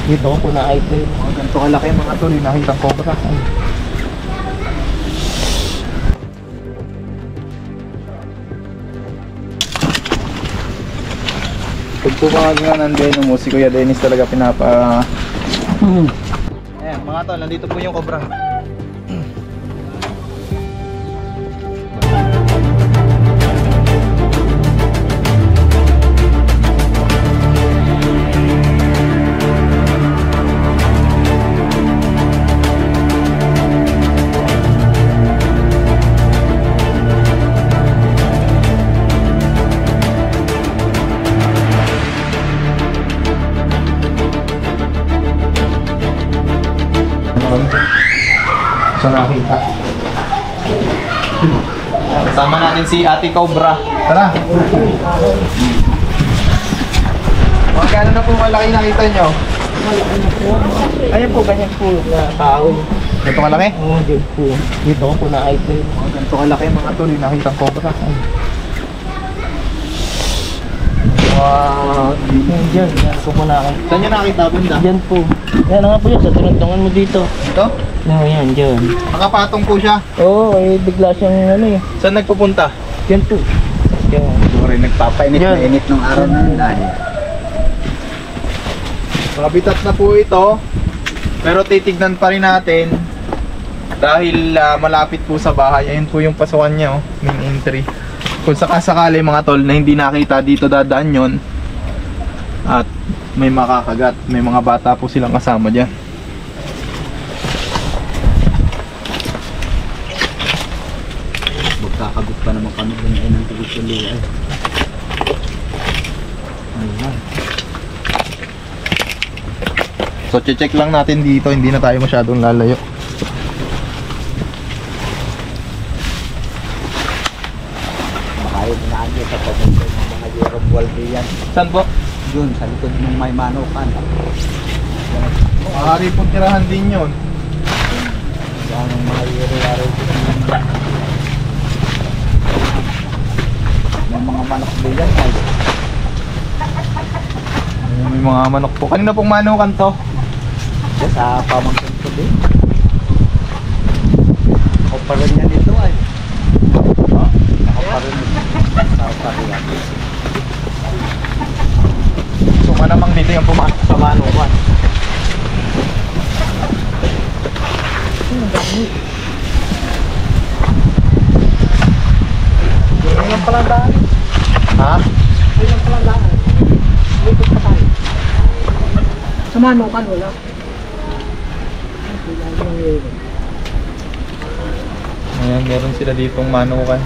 Dito ko na item. Mga ganito kalaki mga tol, nakitang cobra. Pagpupungan nga ng Venom mo, si Kuya Dennis talaga pinapa... Ayan mga tol, nandito po yung cobra. So nakita. Kasama natin si Ate Cobra. Tara. Magkano na po malaki nakita nyo? Malaki na po. Ayan po, ganyan po na tao. Ganito kalaki? Oo, dyan po. Dito ko na item. Ganito kalaki mga tol, nakitang cobra. Wow. Dyan, yan po po na. Saan nyo nakita bunda? Dyan po. Yan nga po yan, sa tunod-tungan mo dito. Ito? No, yan, dyan. Nakapatong po siya. Oo, bigla siyang ano eh. Saan nagpupunta? Dyan po. Yan. Sorry, nagpapainit na init ng araw na yun dahil. Makabitat na po ito. Pero titignan pa rin natin. Dahil malapit po sa bahay. Ayun po yung pasukan niya, oh. Main entry. Kung sakasakali mga tol na hindi nakita dito, dadaan yon. At may makakagat. May mga bata po silang kasama dyan. Magkakagot pa naman kami dun ay ng tuloy-tuloy ay. Ayan. So check lang natin dito, hindi na tayo masyadong lalayo. Makayo na niya sa pagpunta ng mga Jerome Walde yan. Saan po? Doon sa likod ng may manukan. Maaari po tirahan din yun. Yan ang mga yari-yari din. May mga manok din yan ay. Ayan, may mga manok po. Kanina pong manukan to? Sa pamangkin ko din. Ako pa rin yan dito ay. Ako pa rin sa pariyan. So manamang dito yung pumasok sa manukan. Yan lang palang daan. Ha? Yan lang palang daan. Likod pa tayo. Sa manukan, wala. Ayan, meron sila ditong manukan.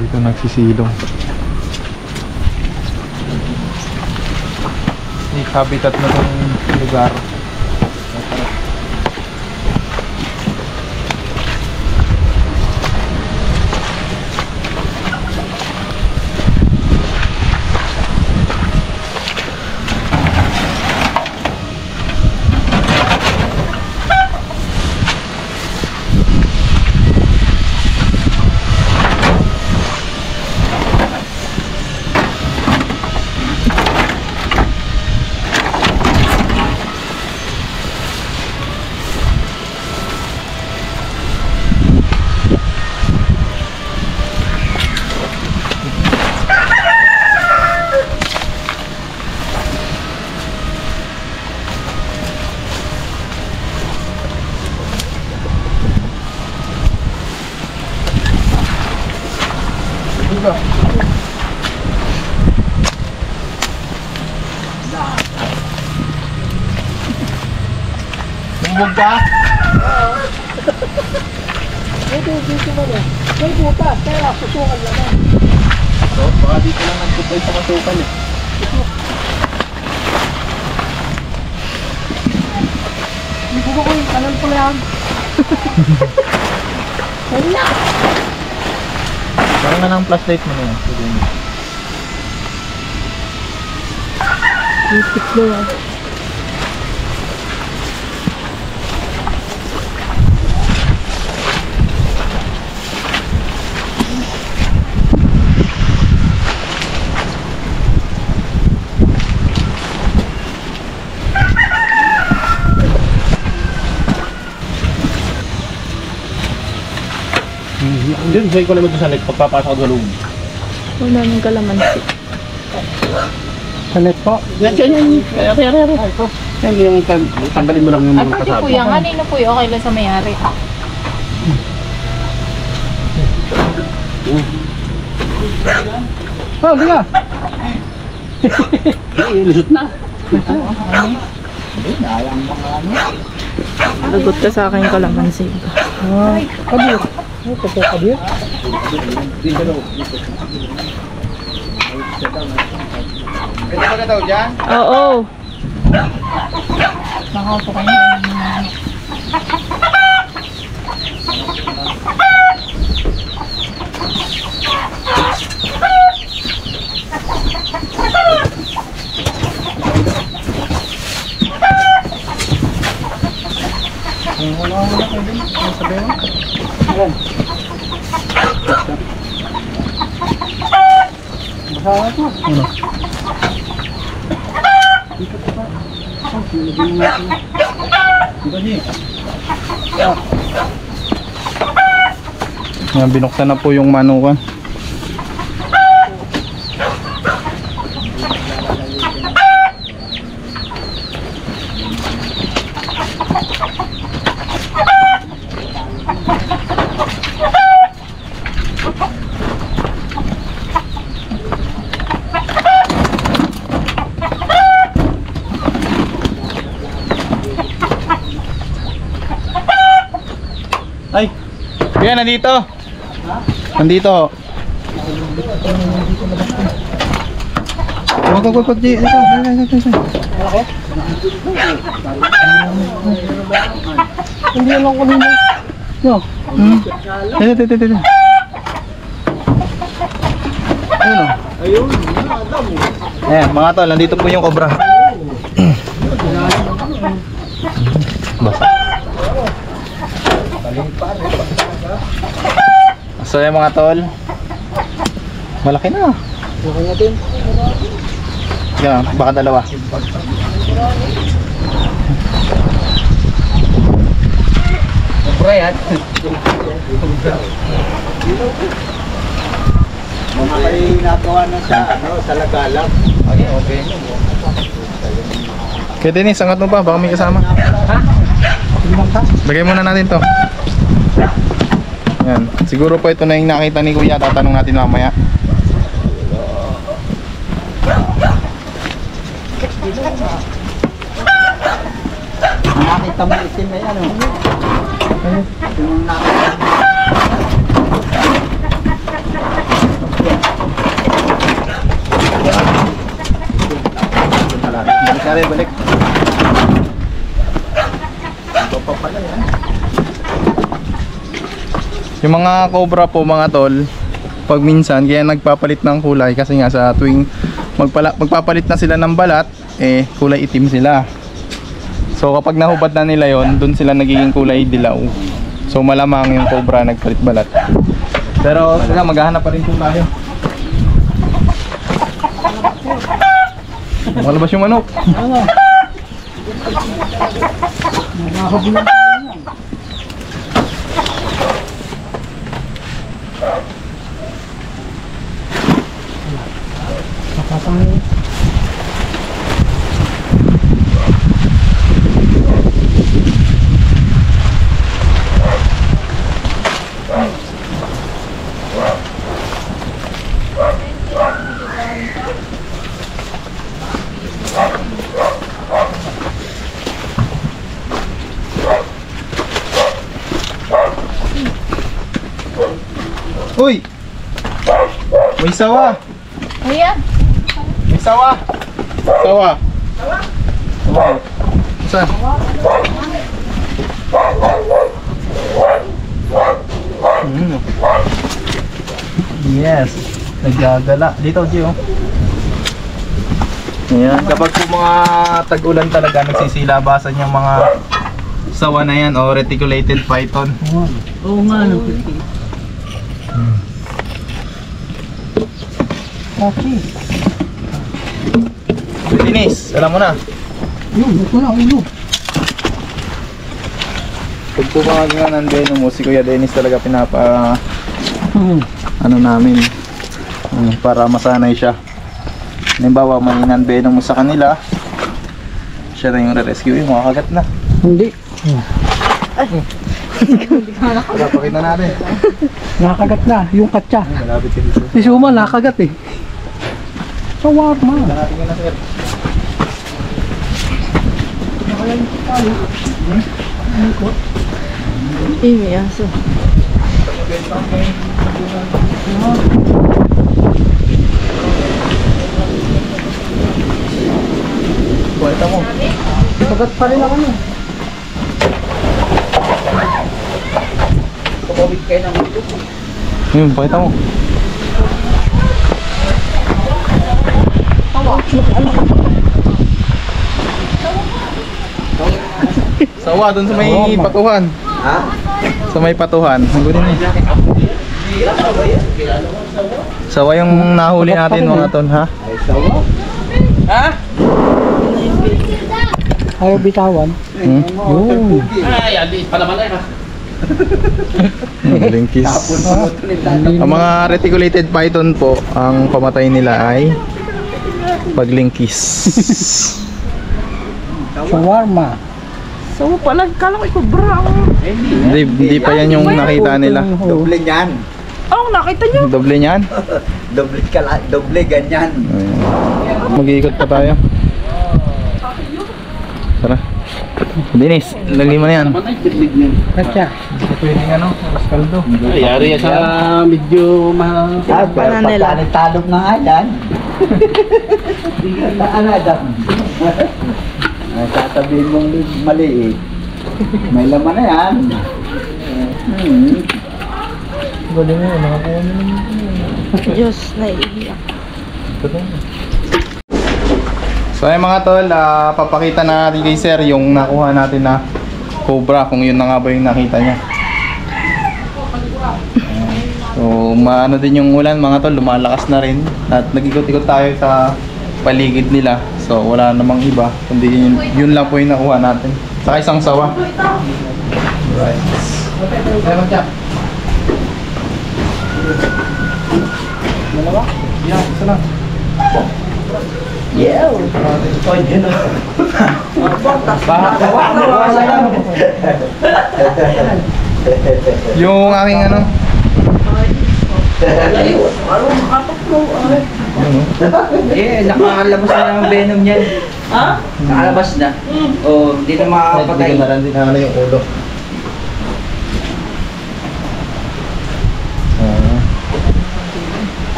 Dito nagsisilong. Hindi habitat na itong lugar. Diba? Bumbog ka? dito mo na. May butas, kaya susukan naman. So, baka dito lang nagtutay sa masukal eh. Hindi ko ko yung kanan ko lang. Wala! Parang na ng flashlight mo na yan. Sige mo. Ipit mo yan. Doon, say ko naman doon sa net, pagpapasok sa loob. Wala nang kalamansi. Sa net po. Yan, yan. Yan, yung tanggalin mo lang yung Ay, mga pwede po kasama. yan. Kanino po yun? Okay lang sa mayari. Oh, di ka. Lusot na. Lagot ka sa akin kalamansi. Kabir. Ay, totoo kabir. Pwede ba ka daw dyan? Oo. Nakaupo kayo. Baka ito. Ano? Yan, binuksan na po yung manukan. Ay, yan, nandito. Nandito. Wag, di. Hindi lang ko nila. No. Tete. Ayun o. Ayun, Ayan, mga tol, nandito po yung cobra. Basta. So yung mga tol, malaki na. Okay natin. Yan, baka dalawa. Cobra yan. Mga kayo nagawa na sa lagalag. Okay. Kaya Dennis, angat mo pa, baka may kasama. Lagay muna natin to. Yan, siguro po ito na yung nakita ni Kuya, tatanong natin mamaya. Nakita mo itim na yan. Yung nakita. Balik. Yung mga cobra po mga tol, pag minsan kaya nagpapalit ng kulay kasi nga sa tuwing magpapalit na sila ng balat, eh kulay itim sila. So kapag nahubad na nila yon, dun sila nagiging kulay dilaw. So malamang yung cobra nagpalit balat. Pero sila maghahanap pa rin po tayo. Malabas yung manok. Uy! May sawa! Ayan. May sawa! Sawa! Sawa? Saan? Yes! Naggagala. Dito, Gio. Ayan. Kapag po mga tag-ulan talaga, nagsisilabasan yung mga sawa na yan o reticulated python. Oo nga, no. Okay. Dennis, alam mo na. Yun, ito na, ulo. Pag pumawag nga ng Venom mo, si Kuya Dennis talaga pinapa ano namin para masanay siya. Halimbawa may non-venom mo sa kanila, siya na yung re-rescue, makakagat na. Hindi. Pakita natin. Nakagat na, yung katsa. Malapit ka dito. Si Suma nakagat eh. Shawarma. Natin yun na sir. May aso. Buwalta mo. Kagat pa rin ako niya. Kumawid kayo ng ulo. Pakita mo. Sawa dun sa may patuhan. Ha? Sa may patuhan. Hanggunin mo. Sawa yung nahuli natin mga ton, ha? Ay, sawa. Ayaw bitawan. Yun. Lingkis. Ang mga reticulated python po, ang pamatay nila ay paglingkis. Shawarma. So, pala, kala ko ikaw brown. Hindi pa yan yung nakita nila. Doble niyan. Oh, nakita niyo. Doble niyan. Doble ganyan. Ayan. Mag-iikot pa tayo. Tara. Dennis, lagay mo na yan. Katsa. Pwede nga no, mas kaldo. Yari sa medyo mahal. Ah, Panan nila. Talog na nga yan. Hindi ka naalaga. Ay, sasabihin mong maliit. May laman na yan. Galing mo, nakakuha mo naman. Diyos, naiiyak. So ayun mga tol, papakita na natin kay sir yung nakuha natin na cobra, kung yun na nga ba yung nakita niya. So maano din yung ulan mga tol, lumalakas na rin at nag-ikot-ikot tayo sa paligid nila. So wala namang iba, kundi yun lang po yung nakuha natin. Saka isang sawa. Right. Dalawa? Yeah, isa lang. Yeah. Yung aking ano? Nakalabas na ng venom niyan. Ha? Nakalabas na. O, hindi na makakapatay. Hindi na rin din yung ulo.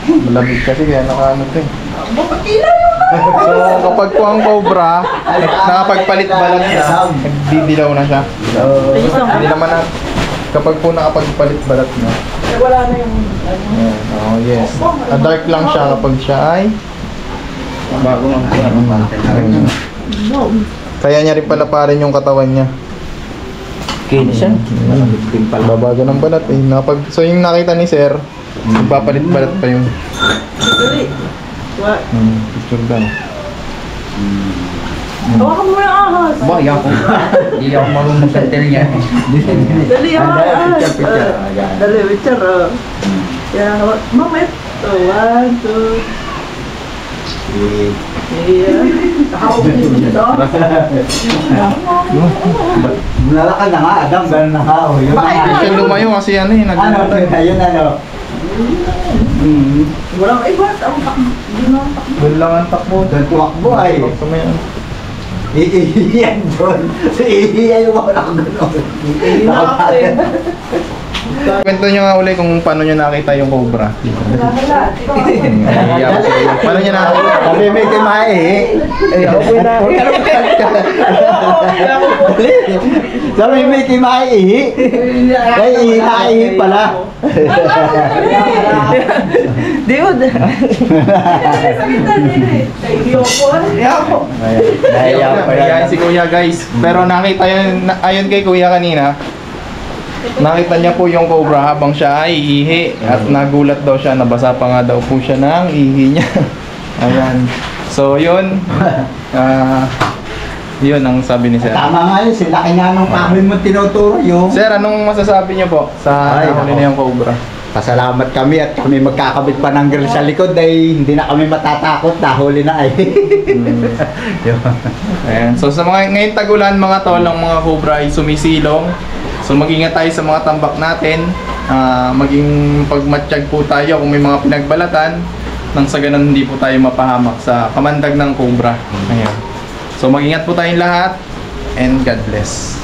Malamig kasi kaya nakaano to eh. So kapag po ang cobra, nakapagpalit balat na, nagdidilaw na siya. Hindi naman na, kapag po nakapagpalit balat na. Wala na yung... Oh yes. Dark lang siya kapag siya ay Bago mang kaya niya rin pala pa rin yung katawan niya. Kinisan? Babago ng balat eh. So yung nakita ni sir, magpapalit balat pa yung picture daw. Hawakan mo yung ahas. Ba, yan ko. Hindi ako marunong mag-santel niya. Dali ang ahas. Dali, picture. Yan, mamit. 1, 2. Nalakad na nga, Adam. Ganun na nga. Oh, yun na nga. Hindi siya lumayo kasi ano eh. Ano to? Ayun ano. Walang iba. Ang takbo. Doon lang ang takbo. Doon tumakbo ay. Sa may ano. Iiyan doon. Iiyan mo ako gano'n. Kwento nyo nga uli kung paano nyo nakita yung cobra. Paano nyo nakita? Sabi may timahe. Sabi may timahe. Kaya ihi pala. Di mo. Ayan si Kuya guys. Pero nakita yun, ayon kay Kuya kanina, nakita niya po yung cobra habang siya ay ihi at nagulat daw siya, nabasa pa nga daw po siya ng ihi niya. Ayan. So yun, yun ang sabi ni Sir. Tama nga yun, sila kanya nung kahoy mo tinuturo yung... Sir, anong masasabi niyo po sa Ay, nahuli ako. na yung cobra? Pasalamat kami at kami magkakabit pa ng grill sa likod ay hindi na kami matatakot, nahuli na ay. Yun. Ayan. So sa mga ngayon tagulan mga tol, ang mga cobra ay sumisilong. So mag-ingat tayo sa mga tambak natin. Maging pagmatsyag po tayo kung may mga pinagbalatan nang sa ganun hindi po tayo mapahamak sa kamandag ng cobra. Ayan. So mag-ingat po tayong lahat and God bless.